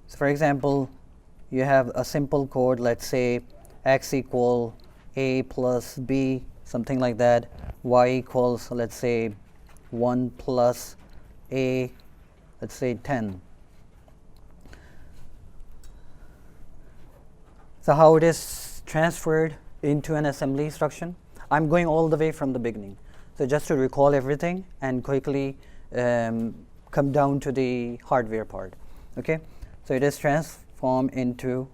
So for example, you have a simple code, let's say x equal a plus b, something like that, y equals, let's say 1 plus a, let's say 10. So how it is transferred into an assembly instruction? I'm going all the way from the beginning. So just to recall everything and quickly come down to the hardware part. Okay, so it is transformed into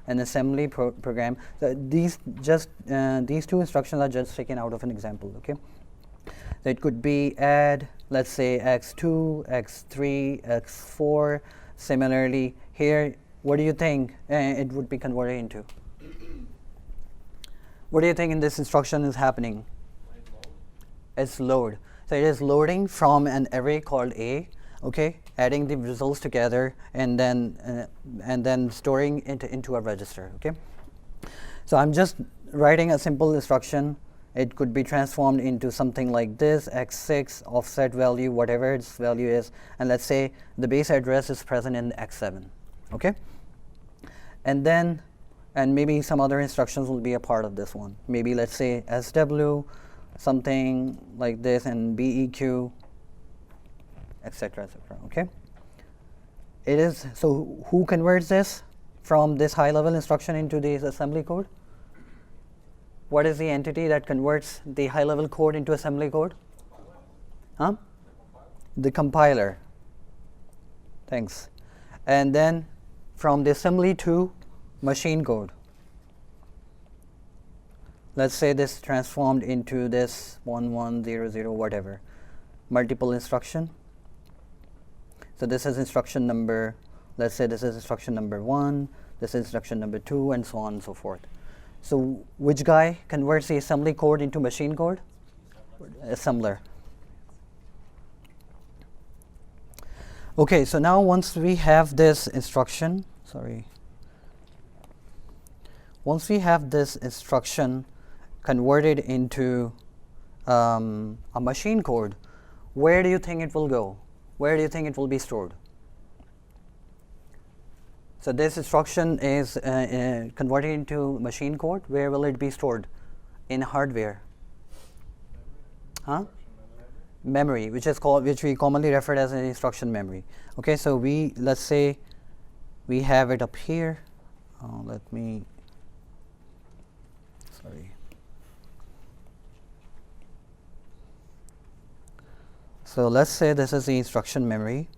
an assembly program. So these two instructions are just taken out of an example. Okay, so it could be add, let's say x2, x3, x4. Similarly here, what do you think it would be converted into? What do you think in this instruction is happening? It's load. So it is loading from an array called A, okay, adding the results together and then storing it into a register. Okay, so I'm just writing a simple instruction. It could be transformed into something like this: x6 offset value, whatever its value is, and let's say the base address is present in x7. Okay, and maybe some other instructions will be a part of this one. Maybe let's say SW, something like this, and BEQ, etc., etc. Okay. It is, so who converts this from this high-level instruction into this assembly code? What is the entity that converts the high-level code into assembly code? Huh? The compiler. Thanks. And then from the assembly to machine code. Let's say this transformed into this 1100 whatever, multiple instruction. So this is instruction number, let's say this is instruction number 1, this is instruction number 2, and so on and so forth. So which guy converts the assembly code into machine code? Assembler. Okay, so now once we have this instruction, once we have this instruction converted into a machine code, where do you think it will go? Where do you think it will be stored? So this instruction is converted into machine code. Where will it be stored? In hardware. Huh? Memory, which we commonly refer as an instruction memory. Okay, so let's say we have it up here. So let's say this is the instruction memory,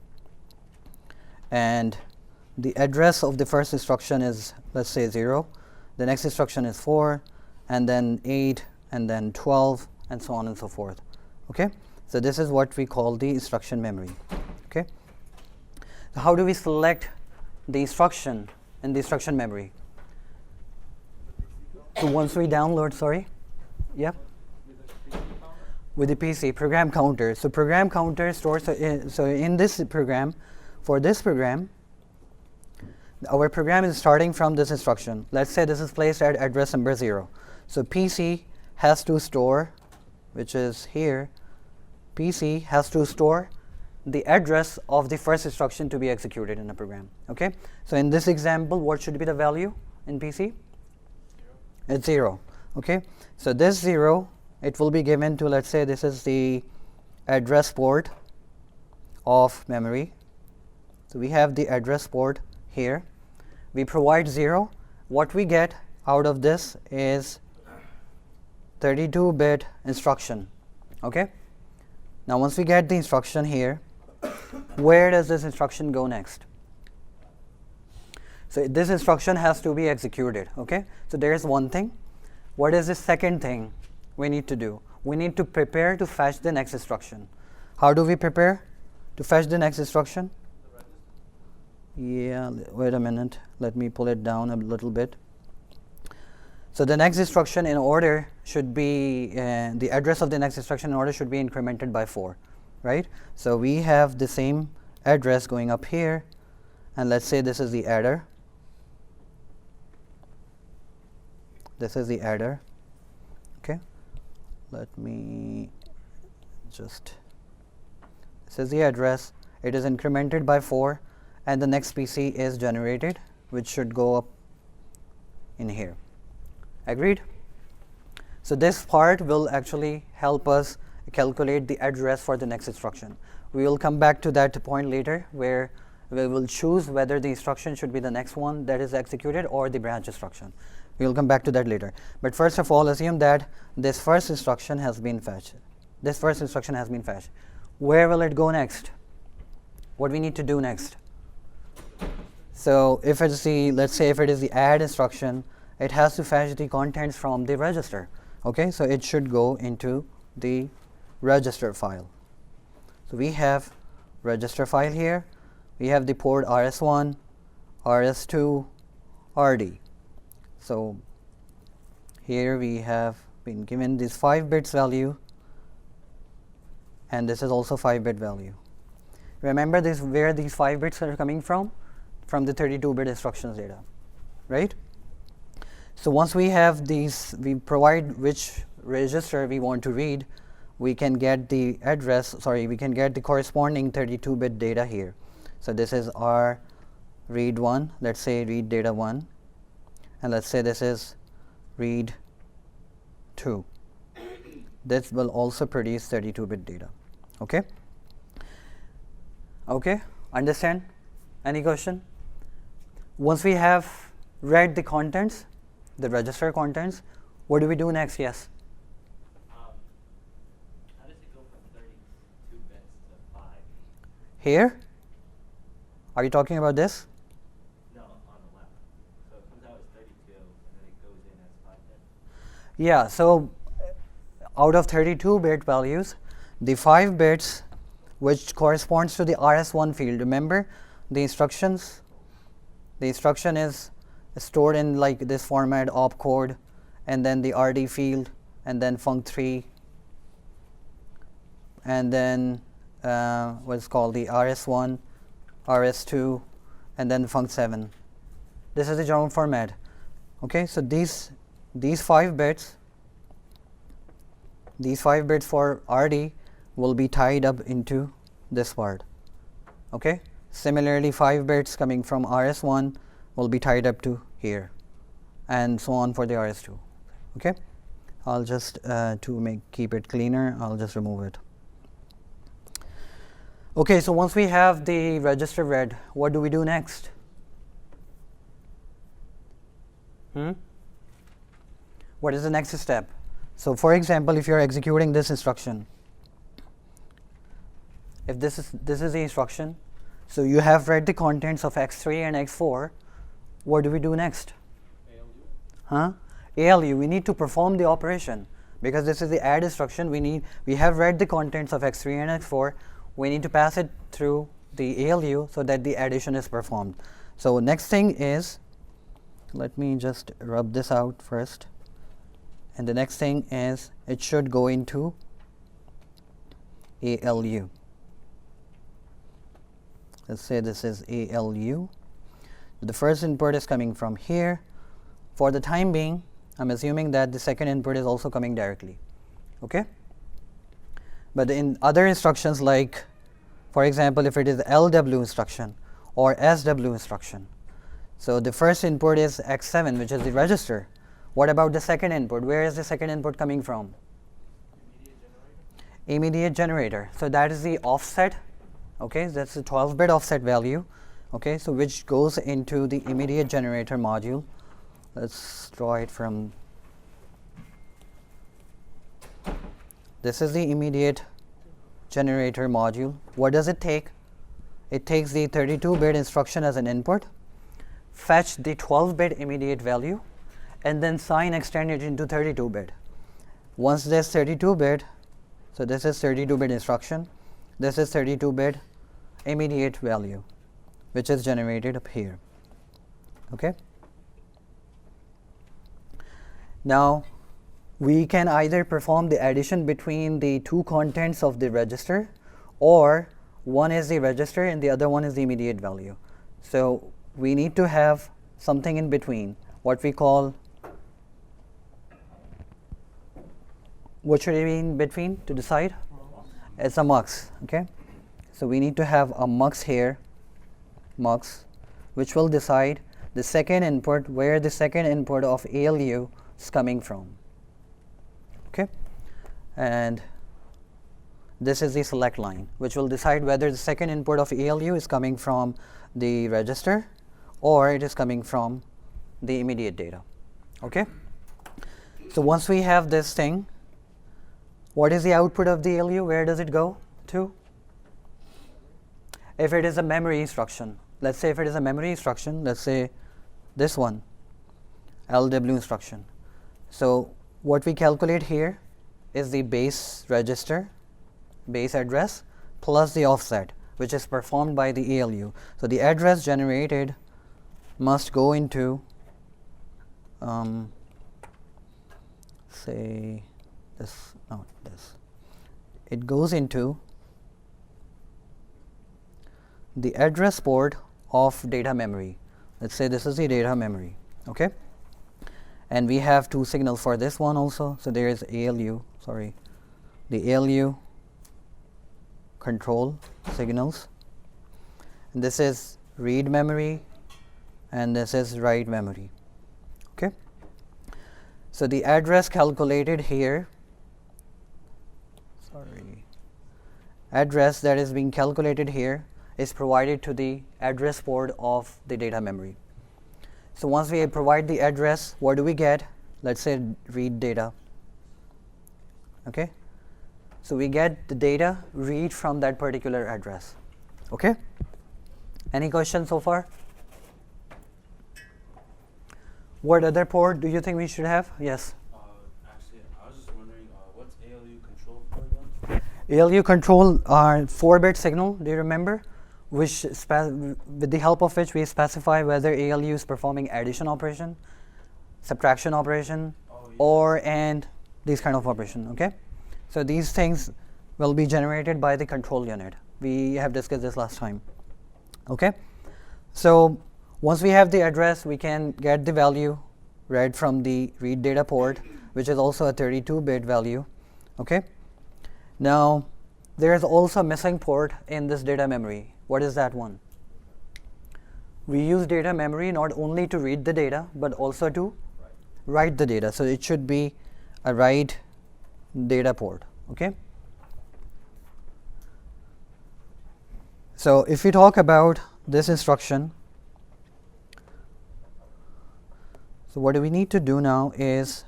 and the address of the first instruction is, let's say, 0. The next instruction is 4, and then 8, and then 12, and so on and so forth. Okay, so this is what we call the instruction memory. Okay, so how do we select the instruction in the instruction memory? So once we download, with the PC program counter. So program counter stores, so in this program, for this program, our program is starting from this instruction. Let's say this is placed at address number 0. So PC has to store, which is here, PC has to store the address of the first instruction to be executed in a program. Okay, so in this example, what should be the value in PC? It's 0. Okay, so this 0, it will be given to, let's say this is the address port of memory. So we have the address port here. We provide 0. What we get out of this is 32-bit instruction. Okay, now once we get the instruction here, where does this instruction go next? So this instruction has to be executed. Okay, so there is one thing. What is the second thing we need to do? We need to prepare to fetch the next instruction. How do we prepare to fetch the next instruction? Yeah, wait a minute. Let me pull it down a little bit. So the next instruction in order should be, the address of the next instruction in order should be incremented by 4, right? So we have the same address going up here, and let's say this is the adder. This is the adder. Okay, let me just, this is the address. It is incremented by 4, and the next PC is generated, which should go up in here. Agreed? So this part will actually help us calculate the address for the next instruction. We will come back to that point later, where we will choose whether the instruction should be the next one that is executed or the branch instruction. We will come back to that later. But first of all, assume that this first instruction has been fetched. This first instruction has been fetched. Where will it go next? What we need to do next? So if it's the, let's say if it is the add instruction, it has to fetch the contents from the register. Okay, so it should go into the register file. So we have register file here. We have the port RS1, RS2, RD. So here we have been given this 5 bits value, and this is also 5-bit value. Remember this, where these 5 bits are coming from? From the 32-bit instructions data, right? So once we have these, we provide which register we want to read, we can get the address, we can get the corresponding 32-bit data here. So this is our read 1, let's say read data 1, and let's say this is read 2. This will also produce 32-bit data. Okay? Okay, understand? Any question? Once we have read the contents, the register contents, what do we do next? Yes? How does it go from 32 bits to 5? Here? Are you talking about this? No, on the left. So it comes out as 32, and then it goes in as 5 bits. Yeah, so out of 32-bit values, the 5 bits which corresponds to the RS1 field, remember the instructions, the instruction is stored in like this format, opcode, and then the RD field, and then func3, and then what's called the RS1, RS2, and then func7. This is the general format. Okay, so these 5 bits, these 5 bits for RD will be tied up into this part. Okay, similarly 5 bits coming from RS1 will be tied up to here, and so on for the RS2. Okay, I'll just to keep it cleaner, I'll just remove it. Okay, so once we have the register read, what do we do next? What is the next step? So for example, if you're executing this instruction, if this is the instruction, so you have read the contents of x3 and x4, what do we do next? ALU. ALU, we need to perform the operation, because this is the add instruction. We have read the contents of x3 and x4. We need to pass it through the ALU so that the addition is performed. So next thing is, let me just rub this out first, and the next thing is it should go into ALU. Let's say this is ALU. The first input is coming from here. For the time being, I'm assuming that the second input is also coming directly. Okay? But in other instructions, like for example, if it is LW instruction or SW instruction, so the first input is X7, which is the register. What about the second input? Where is the second input coming from? Immediate generator. So that is the offset. Okay, that's the 12-bit offset value. Okay, so which goes into the immediate generator module. Let's draw it from. This is the immediate generator module. What does it take? It takes the 32-bit instruction as an input, fetch the 12-bit immediate value, and then sign extend it into 32-bit. Once this 32-bit, so this is 32-bit instruction, this is 32-bit immediate value, which is generated up here. Okay. Now we can either perform the addition between the two contents of the register, or one is the register and the other one is the immediate value. So we need to have something in between, what we call, what should it be in between to decide? It's a mux. Okay, so we need to have a mux here mux, which will decide the second input, where the second input of ALU is coming from. Okay, and this is the select line, which will decide whether the second input of ALU is coming from the register or it is coming from the immediate data. Okay, so once we have this thing, what is the output of the ALU? Where does it go to? If it is a memory instruction, let's say if it is a memory instruction, let's say this one, LW instruction. So what we calculate here is the base register, base address, plus the offset, which is performed by the ALU. So the address generated must go into, say this, no, this. It goes into the address port of data memory. Let's say this is the data memory. Okay, and we have two signals for this one also. So there is ALU, sorry, the ALU control signals, and this is read memory and this is write memory. Okay, so the address calculated here, sorry, address that is being calculated here is provided to the address port of the data memory. So once we provide the address, what do we get? Let's say read data. Okay, so we get the data read from that particular address. Okay, any questions so far? What other port do you think we should have? Yes. Actually, I was just wondering, what's ALU control for again? ALU control are 4-bit signal. Do you remember? Which with the help of which we specify whether ALU is performing addition operation, subtraction operation, or and these kind of operation. Okay, so these things will be generated by the control unit. We have discussed this last time. Okay, so once we have the address, we can get the value read from the read data port, which is also a 32-bit value. Okay, now there is also a missing port in this data memory. What is that one? We use data memory not only to read the data but also to write the data. So it should be a write data port. Okay, so if we talk about this instruction, so what we need to do now is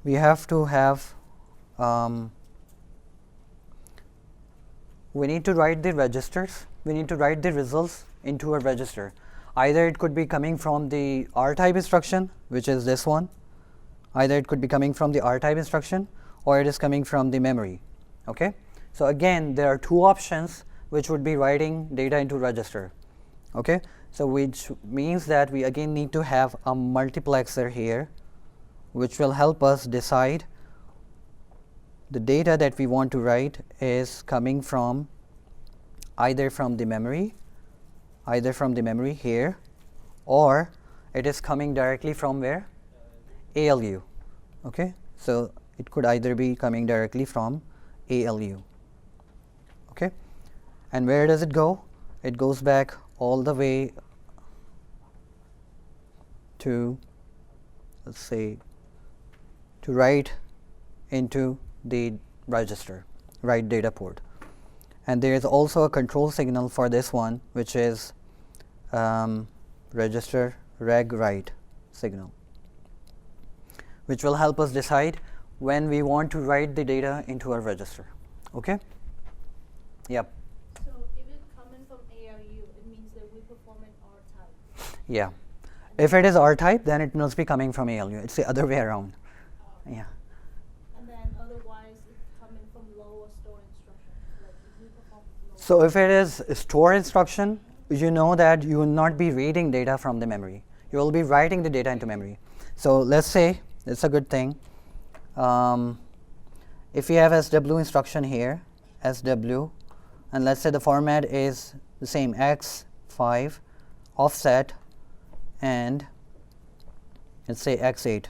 we have to have we need to write the registers, we need to write the results into a register. Either it could be coming from the R-type instruction, which is this one, either it could be coming from the R-type instruction or it is coming from the memory. Okay, so again there are two options which would be writing data into register. Okay, so which means that we again need to have a multiplexer here which will help us decide the data that we want to write is coming from either from the memory here, or it is coming directly from where? ALU. Okay, so it could either be coming directly from ALU. Okay, and where does it go? It goes back all the way to, let's say, to write into the register, write data port. And there is also a control signal for this one, which is register reg write signal, which will help us decide when we want to write the data into a register. Okay, yep. So if it's coming from ALU, it means that we perform an R-type. Yeah, if it is R-type, then it must be coming from ALU. It's the other way around. Yeah. And then otherwise it's coming from low or store instruction. Like if we perform low. So if it is store instruction, you know that you will not be reading data from the memory. You will be writing the data into memory. So let's say it's a good thing. If we have SW instruction here, SW, and let's say the format is the same X5 offset and let's say X8.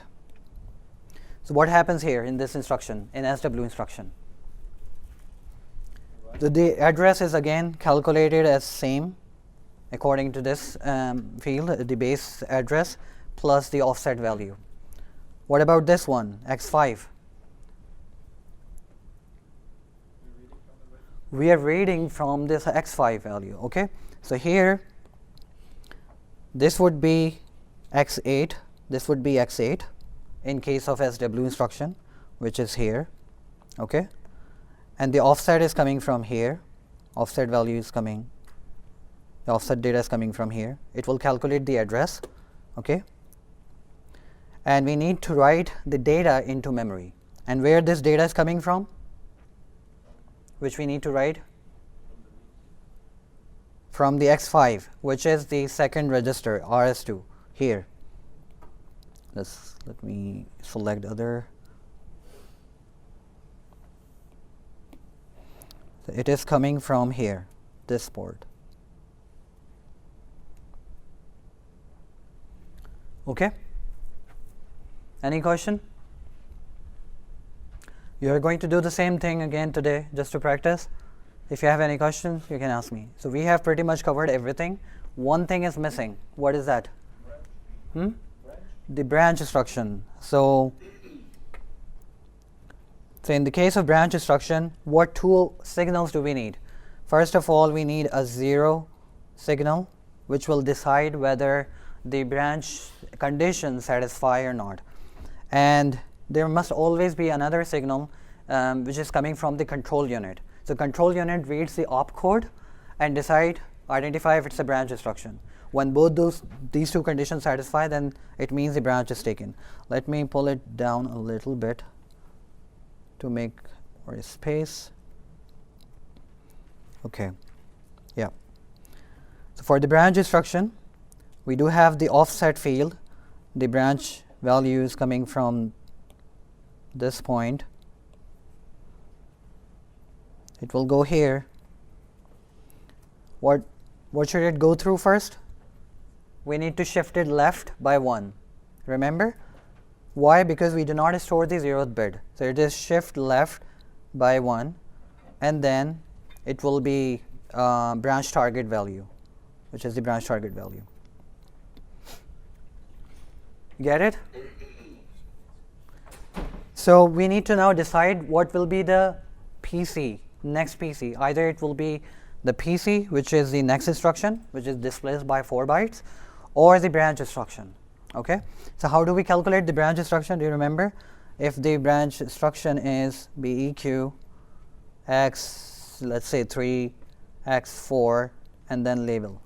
So what happens here in this instruction, in SW instruction? The address is again calculated as same according to this field, the base address plus the offset value. What about this one, x5? We are reading from this x5 value, okay? So here, this would be x8, this would be x8 in case of SW instruction, which is here, okay? And the offset is coming from here, offset value is coming, the offset data is coming from here. It will calculate the address, okay? And we need to write the data into memory. And where this data is coming from, which we need to write? From the x5, which is the second register, RS2, here. Let me select other. So it is coming from here, this port. Okay? Any question? You are going to do the same thing again today just to practice. If you have any questions, you can ask me. So we have pretty much covered everything. One thing is missing. What is that? The branch instruction. So in the case of branch instruction, what two signals do we need? First of all, we need a 0 signal, which will decide whether the branch conditions satisfy or not. And there must always be another signal which is coming from the control unit. So control unit reads the opcode and identify if it's a branch instruction. When both these two conditions satisfy, then it means the branch is taken. Let me pull it down a little bit to make more space. Okay, yeah. So for the branch instruction, we do have the offset field. The branch value is coming from this point. It will go here. What should it go through first? We need to shift it left by 1. Remember? Why? Because we do not store the 0th bit. So it is shift left by 1, and then it will be branch target value, which is the branch target value. Get it? So we need to now decide what will be the PC, next PC. Either it will be the PC, which is the next instruction, which is displaced by 4 bytes, or the branch instruction. Okay? So how do we calculate the branch instruction? Do you remember? If the branch instruction is BEQ X, let's say 3, X4, and then label.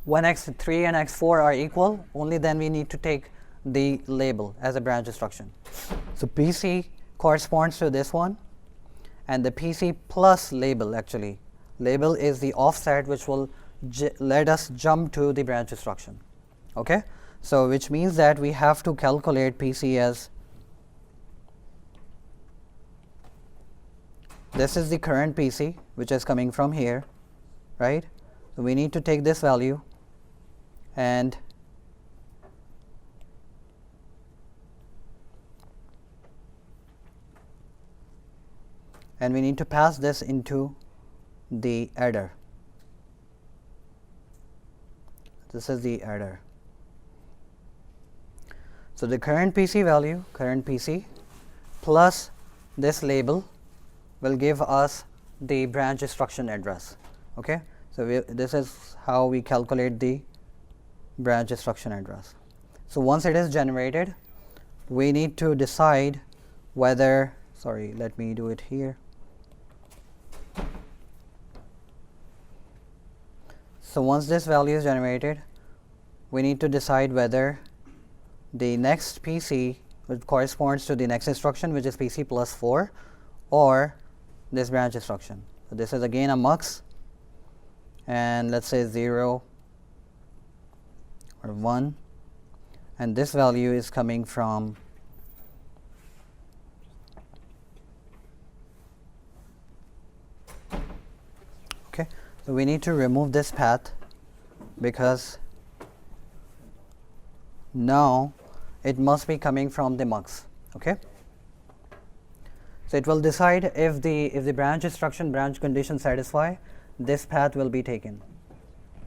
When X3 and X4 are equal, only then we need to take the label as a branch instruction. So PC corresponds to this one, and the PC plus label, actually. Label is the offset which will let us jump to the branch instruction. Okay? So which means that we have to calculate PC as, this is the current PC which is coming from here, right? So we need to take this value and we need to pass this into the adder. This is the adder. So the current PC value, current PC, plus this label will give us the branch instruction address. Okay? So this is how we calculate the branch instruction address. So once it is generated, we need to decide whether, sorry, let me do it here. So once this value is generated, we need to decide whether the next PC, which corresponds to the next instruction, which is PC plus 4, or this branch instruction. So this is again a mux, and let's say 0 or 1, and this value is coming from okay. So we need to remove this path because now it must be coming from the mux. Okay. So it will decide if the branch instruction branch condition satisfy, this path will be taken.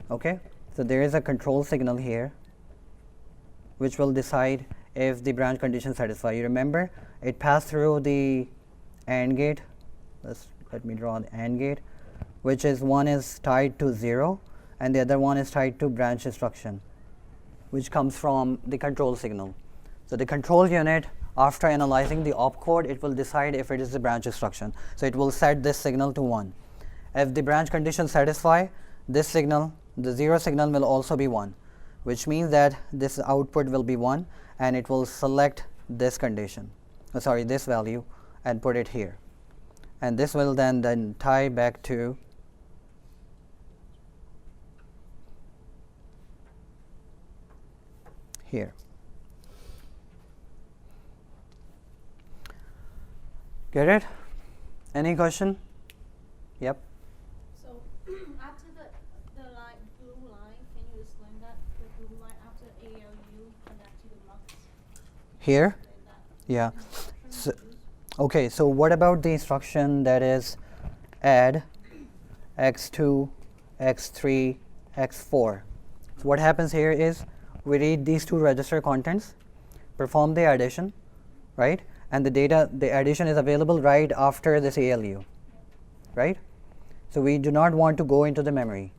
Okay, so there is a control signal here which will decide if the branch condition satisfy. You remember it passed through the AND gate. Let me draw the AND gate, which is one is tied to 0 and the other one is tied to branch instruction, which comes from the control signal. So the control unit, after analyzing the opcode, it will decide if it is a branch instruction. So it will set this signal to 1. If the branch condition satisfy, this signal, the 0 signal will also be 1, which means that this output will be 1 and it will select this condition, this value, and put it here. And this will then tie back to here. Get it? Any question? Yep. So after the line, blue line, can you explain that? The blue line after ALU connect to the mux? Here? Explain that. Yeah. Instruction So, use. okay, so what about the instruction that is add x2, x3, x4? So what happens here is we read these two register contents, perform the addition, right? And the addition is available right after this ALU, right? So we do not want to go into the memory.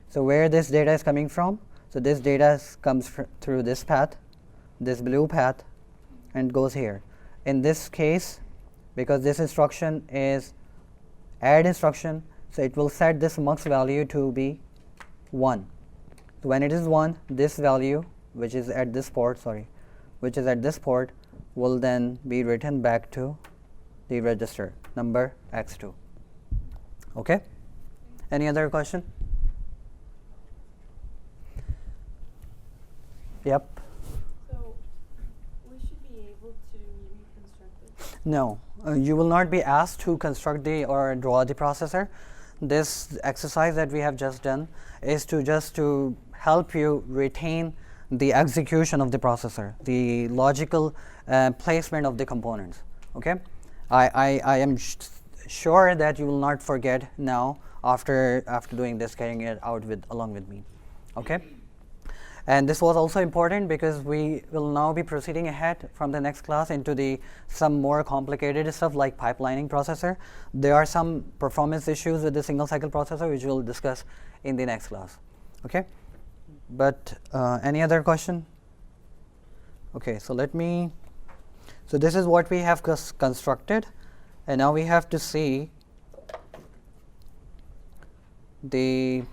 So where this data is coming from? So this data comes through this path, this blue path, and goes here. In this case, because this instruction is add instruction, so it will set this mux value to be 1. So when it is 1, this value, which is at this port, will then be written back to the register number x2. Okay? Any other question? Yep. So we should be able to reconstruct it. No, you will not be asked to construct or draw the processor. This exercise that we have just done is to help you retain the execution of the processor, the logical placement of the components. Okay, I am sure that you will not forget now after doing this, carrying it out along with me. Okay. And this was also important because we will now be proceeding ahead from the next class into some more complicated stuff like pipelining processor. There are some performance issues with the single cycle processor which we'll discuss in the next class. Okay, but any other question? Okay, so this is what we have constructed, and now we have to see the